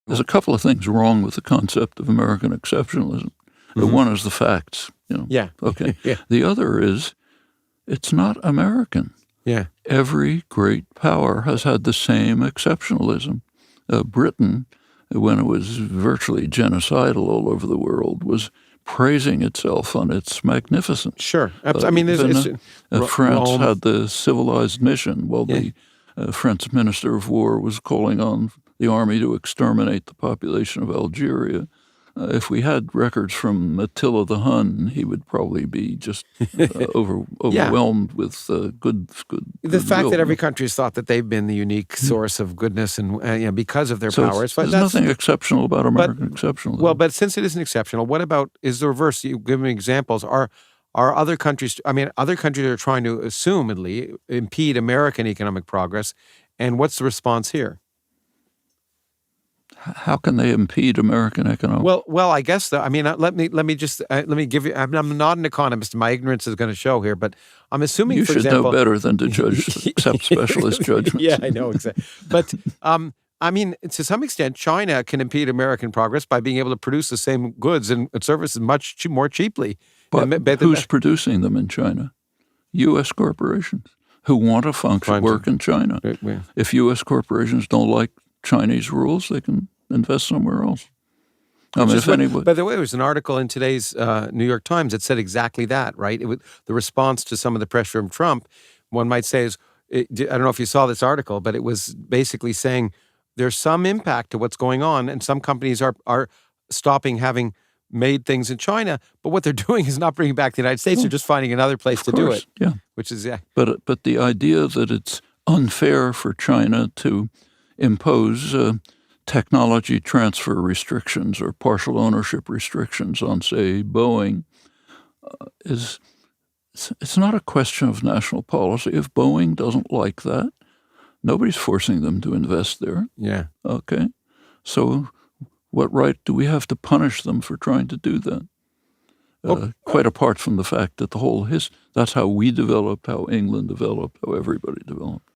There's a couple of things wrong with the concept of American exceptionalism. One is the facts. Yeah. Okay. Yeah. The other is it's not American. Yeah. Every great power has had the same exceptionalism. Britain, when it was virtually genocidal all over the world, was praising itself on its magnificence. Sure. I mean, France had the civilized mission, while the French Minister of War was calling on the army to exterminate the population of Algeria. If we had records from Attila the Hun, he would probably be just overwhelmed with good. The fact will. that every country has thought that they've been the unique source of goodness and because of their powers. There's nothing exceptional about American exceptionalism. Well, but since it isn't exceptional, what about is the reverse? You give me examples. Are other countries? I mean, other countries are trying to assumedly impede American economic progress, and what's the response here? How can they impede American economic? Well, I guess I mean, let me give you. I'm not an economist. My ignorance is going to show here, but I'm assuming you for should example, know better than to accept specialist judgments. Yeah, I know exactly. But I mean, to some extent, China can impede American progress by being able to produce the same goods and services much more cheaply. But who's producing them in China? U.S. corporations who want to work in China. If U.S. corporations don't like Chinese rules, they can invest somewhere else. I mean, by the way, there was an article in today's New York Times that said exactly that, right? The response to some of the pressure from Trump, one might say I don't know if you saw this article, but it was basically saying there's some impact to what's going on, and some companies are stopping having made things in China, but what they're doing is not bringing back the United States. They're just finding another place to do it. Yeah. Which is But the idea that it's unfair for China to impose technology transfer restrictions or partial ownership restrictions on, say, Boeing, it's not a question of national policy. If Boeing doesn't like that, nobody's forcing them to invest there. Yeah. Okay. So what right do we have to punish them for trying to do that? Quite apart from the fact that that's how we developed, how England developed, how everybody developed.